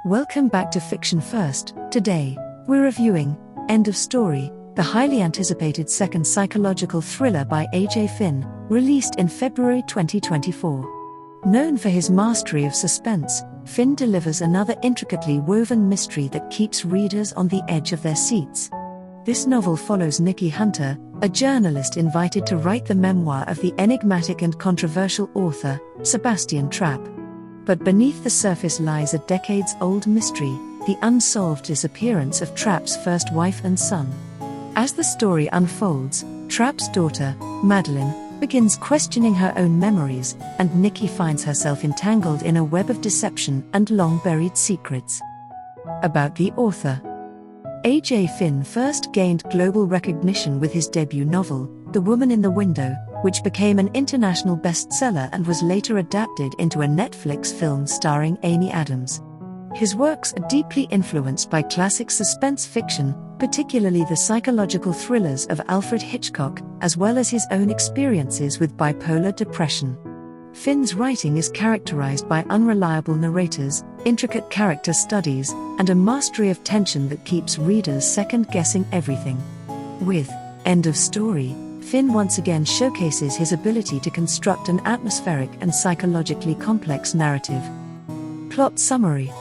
Welcome back to Fiction First. Today, we're reviewing End of Story, the highly anticipated second psychological thriller by A.J. Finn, released in February 2024. Known for his mastery of suspense, Finn delivers another intricately woven mystery that keeps readers on the edge of their seats. This novel follows Nicky Hunter, a journalist invited to write the memoir of the enigmatic and controversial author, Sebastian Trapp. But beneath the surface lies a decades-old mystery, the unsolved disappearance of Trapp's first wife and son. As the story unfolds, Trapp's daughter, Madeline, begins questioning her own memories, and Nicky finds herself entangled in a web of deception and long-buried secrets. About the author. A.J. Finn first gained global recognition with his debut novel, The Woman in the Window, which became an international bestseller and was later adapted into a Netflix film starring Amy Adams. His works are deeply influenced by classic suspense fiction, particularly the psychological thrillers of Alfred Hitchcock, as well as his own experiences with bipolar depression. Finn's writing is characterized by unreliable narrators, intricate character studies, and a mastery of tension that keeps readers second-guessing everything. With End of Story, Finn once again showcases his ability to construct an atmospheric and psychologically complex narrative. Plot summary.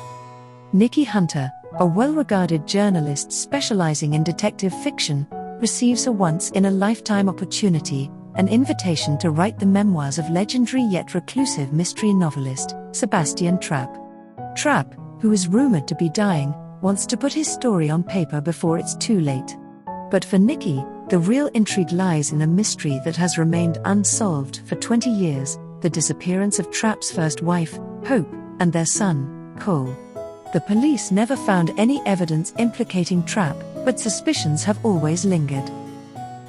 Nicky Hunter, a well-regarded journalist specializing in detective fiction, receives a once-in-a-lifetime opportunity, an invitation to write the memoirs of legendary yet reclusive mystery novelist, Sebastian Trapp. Trapp, who is rumored to be dying, wants to put his story on paper before it's too late. But for Nicky, the real intrigue lies in a mystery that has remained unsolved for 20 years, the disappearance of Trapp's first wife, Hope, and their son, Cole. The police never found any evidence implicating Trapp, but suspicions have always lingered.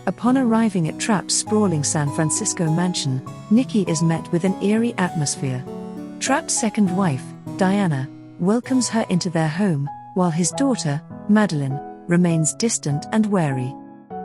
Upon arriving at Trapp's sprawling San Francisco mansion, Nicky is met with an eerie atmosphere. Trapp's second wife, Diana, welcomes her into their home, while his daughter, Madeline, remains distant and wary.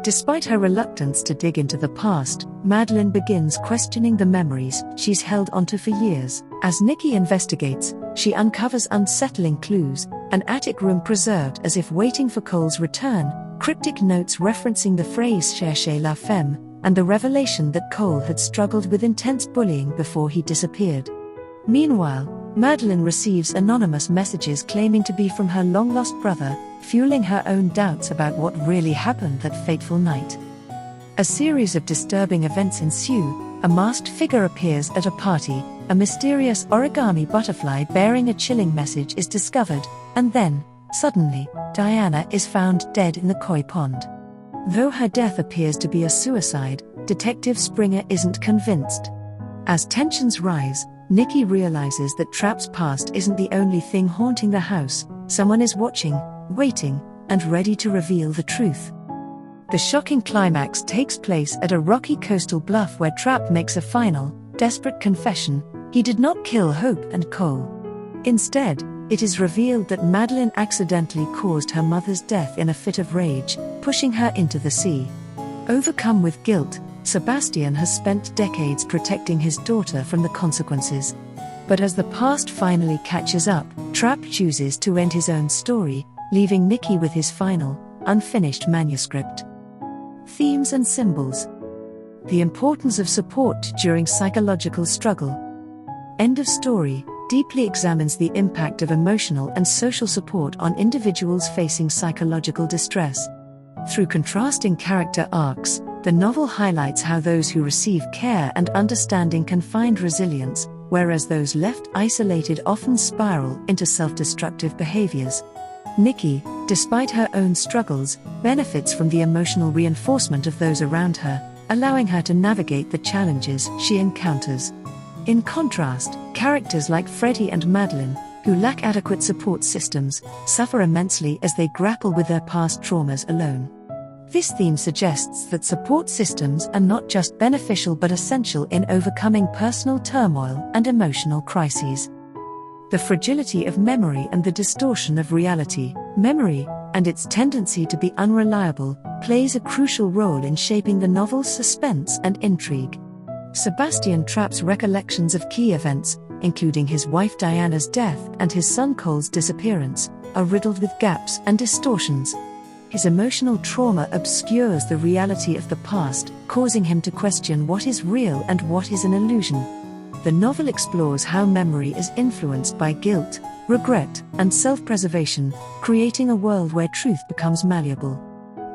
Despite her reluctance to dig into the past, Madeline begins questioning the memories she's held onto for years. As Nicky investigates, she uncovers unsettling clues, an attic room preserved as if waiting for Cole's return, cryptic notes referencing the phrase cherchez la femme, and the revelation that Cole had struggled with intense bullying before he disappeared. Meanwhile, Madeline receives anonymous messages claiming to be from her long-lost brother, fueling her own doubts about what really happened that fateful night. A series of disturbing events ensue. A masked figure appears at a party, a mysterious origami butterfly bearing a chilling message is discovered, and then, suddenly, Diana is found dead in the koi pond. Though her death appears to be a suicide, Detective Springer isn't convinced. As tensions rise, Nicky realizes that Trapp's past isn't the only thing haunting the house. Someone is watching, waiting, and ready to reveal the truth. The shocking climax takes place at a rocky coastal bluff where Trapp makes a final, desperate confession: he did not kill Hope and Cole. Instead, it is revealed that Madeline accidentally caused her mother's death in a fit of rage, pushing her into the sea. Overcome with guilt, Sebastian has spent decades protecting his daughter from the consequences. But as the past finally catches up, Trapp chooses to end his own story, leaving Nicky with his final, unfinished manuscript. Themes and symbols. The importance of support during psychological struggle. End of Story deeply examines the impact of emotional and social support on individuals facing psychological distress. Through contrasting character arcs, the novel highlights how those who receive care and understanding can find resilience, whereas those left isolated often spiral into self-destructive behaviors. Nicky, despite her own struggles, benefits from the emotional reinforcement of those around her, allowing her to navigate the challenges she encounters. In contrast, characters like Freddie and Madeline, who lack adequate support systems, suffer immensely as they grapple with their past traumas alone. This theme suggests that support systems are not just beneficial but essential in overcoming personal turmoil and emotional crises. The fragility of memory and the distortion of reality. Memory, and its tendency to be unreliable, plays a crucial role in shaping the novel's suspense and intrigue. Sebastian Trapp's recollections of key events, including his wife Diana's death and his son Cole's disappearance, are riddled with gaps and distortions. His emotional trauma obscures the reality of the past, causing him to question what is real and what is an illusion. The novel explores how memory is influenced by guilt, regret, and self-preservation, creating a world where truth becomes malleable.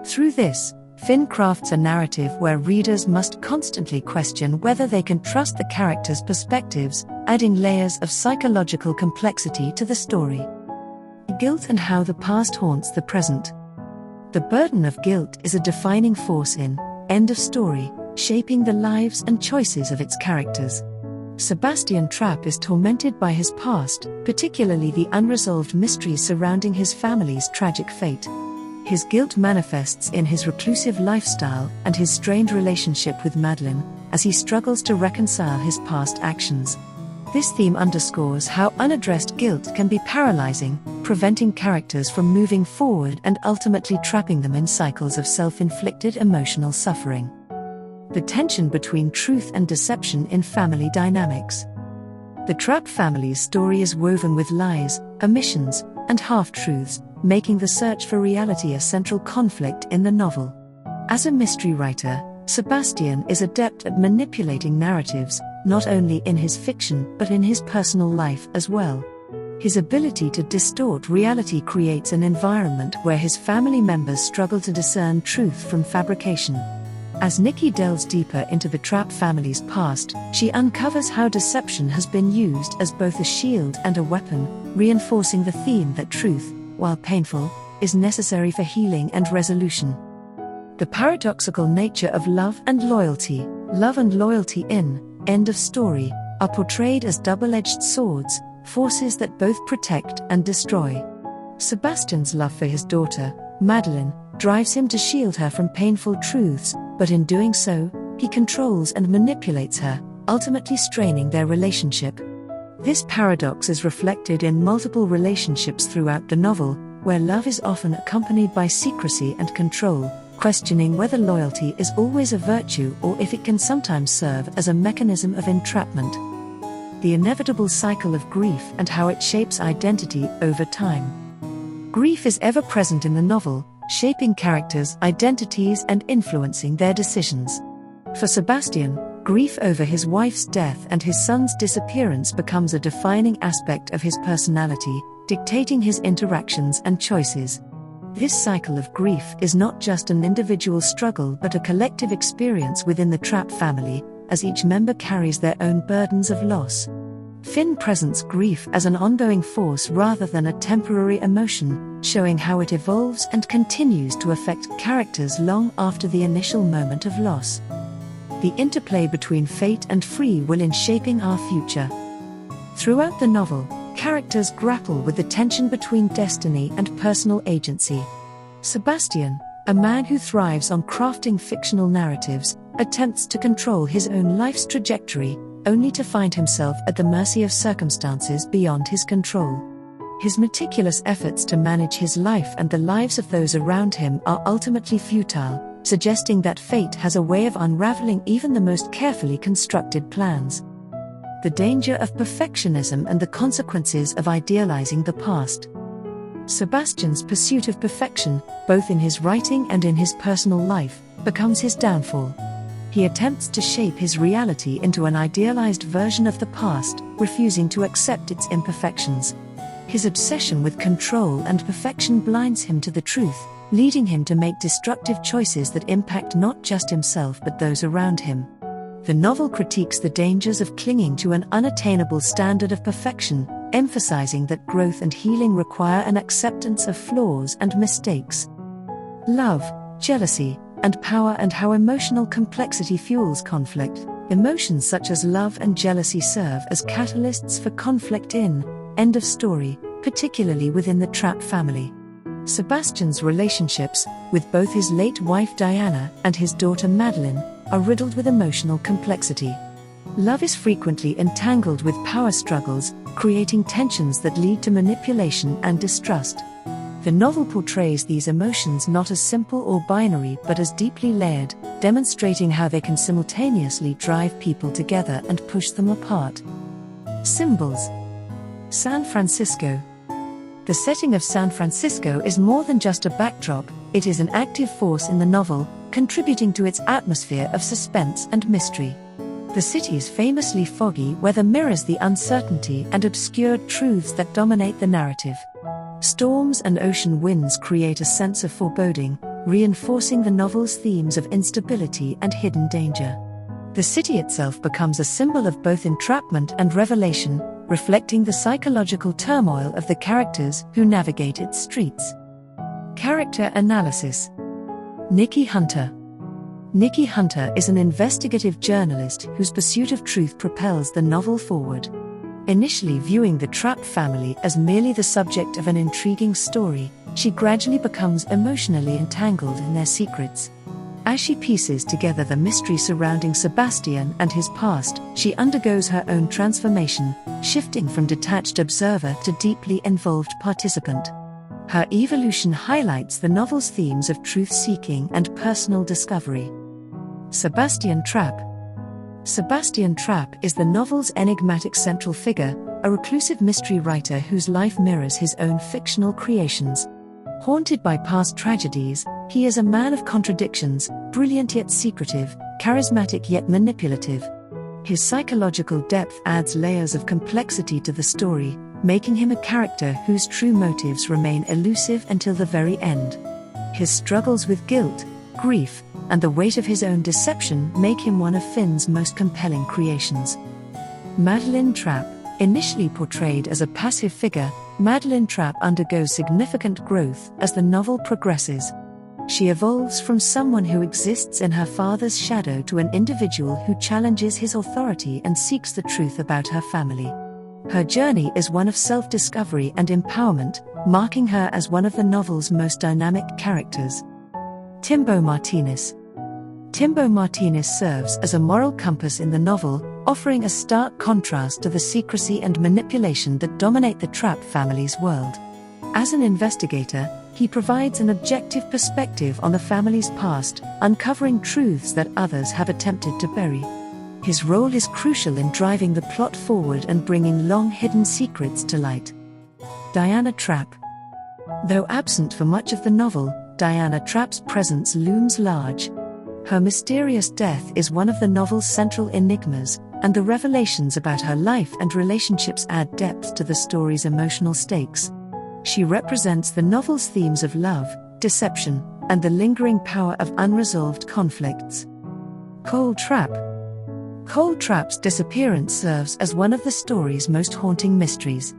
Through this, Finn crafts a narrative where readers must constantly question whether they can trust the characters' perspectives, adding layers of psychological complexity to the story. Guilt and how the past haunts the present. The burden of guilt is a defining force in End of Story, shaping the lives and choices of its characters. Sebastian Trapp is tormented by his past, particularly the unresolved mysteries surrounding his family's tragic fate. His guilt manifests in his reclusive lifestyle and his strained relationship with Madeline, as he struggles to reconcile his past actions. This theme underscores how unaddressed guilt can be paralyzing, preventing characters from moving forward and ultimately trapping them in cycles of self-inflicted emotional suffering. The tension between truth and deception in family dynamics. The Trapp family's story is woven with lies, omissions, and half-truths, making the search for reality a central conflict in the novel. As a mystery writer, Sebastian is adept at manipulating narratives, not only in his fiction but in his personal life as well. His ability to distort reality creates an environment where his family members struggle to discern truth from fabrication. As Nicky delves deeper into the Trapp family's past, she uncovers how deception has been used as both a shield and a weapon, reinforcing the theme that truth, while painful, is necessary for healing and resolution. The paradoxical nature of love and loyalty. Love and loyalty in End of Story are portrayed as double-edged swords, forces that both protect and destroy. Sebastian's love for his daughter, Madeline, drives him to shield her from painful truths, but in doing so, he controls and manipulates her, ultimately straining their relationship. This paradox is reflected in multiple relationships throughout the novel, where love is often accompanied by secrecy and control, questioning whether loyalty is always a virtue or if it can sometimes serve as a mechanism of entrapment. The inevitable cycle of grief and how it shapes identity over time. Grief is ever present in the novel, shaping characters' identities and influencing their decisions. For Sebastian, grief over his wife's death and his son's disappearance becomes a defining aspect of his personality, dictating his interactions and choices. This cycle of grief is not just an individual struggle but a collective experience within the Trapp family, as each member carries their own burdens of loss. Finn presents grief as an ongoing force rather than a temporary emotion, showing how it evolves and continues to affect characters long after the initial moment of loss. The interplay between fate and free will in shaping our future. Throughout the novel, characters grapple with the tension between destiny and personal agency. Sebastian, a man who thrives on crafting fictional narratives, attempts to control his own life's trajectory, only to find himself at the mercy of circumstances beyond his control. His meticulous efforts to manage his life and the lives of those around him are ultimately futile, suggesting that fate has a way of unraveling even the most carefully constructed plans. The danger of perfectionism and the consequences of idealizing the past. Sebastian's pursuit of perfection, both in his writing and in his personal life, becomes his downfall. He attempts to shape his reality into an idealized version of the past, refusing to accept its imperfections. His obsession with control and perfection blinds him to the truth, leading him to make destructive choices that impact not just himself but those around him. The novel critiques the dangers of clinging to an unattainable standard of perfection, emphasizing that growth and healing require an acceptance of flaws and mistakes. Love, jealousy, and power, and how emotional complexity fuels conflict. Emotions such as love and jealousy serve as catalysts for conflict in End of Story, particularly within the Trapp family. Sebastian's relationships, with both his late wife Diana and his daughter Madeline, are riddled with emotional complexity. Love is frequently entangled with power struggles, creating tensions that lead to manipulation and distrust. The novel portrays these emotions not as simple or binary but as deeply layered, demonstrating how they can simultaneously drive people together and push them apart. Symbols. San Francisco. The setting of San Francisco is more than just a backdrop, it is an active force in the novel, contributing to its atmosphere of suspense and mystery. The city's famously foggy weather mirrors the uncertainty and obscured truths that dominate the narrative. Storms and ocean winds create a sense of foreboding, reinforcing the novel's themes of instability and hidden danger. The city itself becomes a symbol of both entrapment and revelation, reflecting the psychological turmoil of the characters who navigate its streets. Character analysis. Nicky Hunter. Nicky Hunter is an investigative journalist whose pursuit of truth propels the novel forward. Initially viewing the Trapp family as merely the subject of an intriguing story, she gradually becomes emotionally entangled in their secrets. As she pieces together the mystery surrounding Sebastian and his past, she undergoes her own transformation, shifting from detached observer to deeply involved participant. Her evolution highlights the novel's themes of truth-seeking and personal discovery. Sebastian Trapp. Sebastian Trapp is the novel's enigmatic central figure, a reclusive mystery writer whose life mirrors his own fictional creations. Haunted by past tragedies, he is a man of contradictions, brilliant yet secretive, charismatic yet manipulative. His psychological depth adds layers of complexity to the story, making him a character whose true motives remain elusive until the very end. His struggles with guilt, grief, and the weight of his own deception make him one of Finn's most compelling creations. Madeline Trapp. Initially portrayed as a passive figure, Madeline Trapp undergoes significant growth as the novel progresses. She evolves from someone who exists in her father's shadow to an individual who challenges his authority and seeks the truth about her family. Her journey is one of self-discovery and empowerment, marking her as one of the novel's most dynamic characters. Timbo Martinez. Timbo Martinez serves as a moral compass in the novel, offering a stark contrast to the secrecy and manipulation that dominate the Trapp family's world. As an investigator, he provides an objective perspective on the family's past, uncovering truths that others have attempted to bury. His role is crucial in driving the plot forward and bringing long-hidden secrets to light. Diana Trapp. Though absent for much of the novel, Diana Trapp's presence looms large. Her mysterious death is one of the novel's central enigmas, and the revelations about her life and relationships add depth to the story's emotional stakes. She represents the novel's themes of love, deception, and the lingering power of unresolved conflicts. Cole Trapp. Cole Trapp's disappearance serves as one of the story's most haunting mysteries.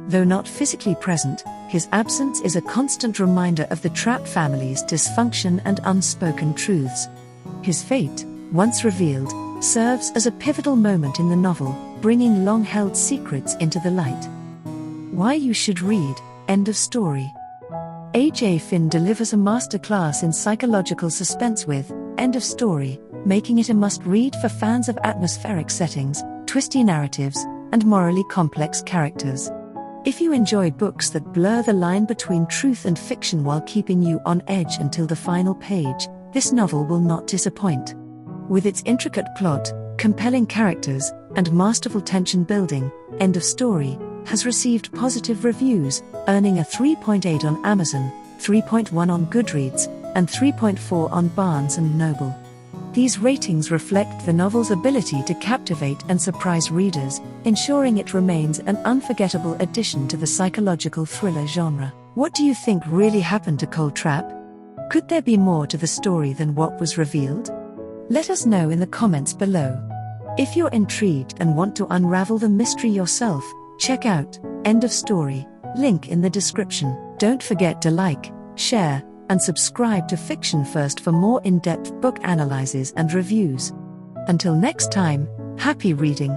Though not physically present, his absence is a constant reminder of the Trapp family's dysfunction and unspoken truths. His fate, once revealed, serves as a pivotal moment in the novel, bringing long-held secrets into the light. Why you should read. End of story. A.J. Finn delivers a masterclass in psychological suspense with End of Story, making it a must-read for fans of atmospheric settings, twisty narratives, and morally complex characters. If you enjoy books that blur the line between truth and fiction while keeping you on edge until the final page, this novel will not disappoint. With its intricate plot, compelling characters, and masterful tension building, End of Story has received positive reviews, earning a 3.8 on Amazon, 3.1 on Goodreads, and 3.4 on Barnes & Noble. These ratings reflect the novel's ability to captivate and surprise readers, ensuring it remains an unforgettable addition to the psychological thriller genre. What do you think really happened to Cole Trapp? Could there be more to the story than what was revealed? Let us know in the comments below. If you're intrigued and want to unravel the mystery yourself, check out End of Story, link in the description. Don't forget to like, share, and subscribe to Fiction First for more in-depth book analyses and reviews. Until next time, happy reading.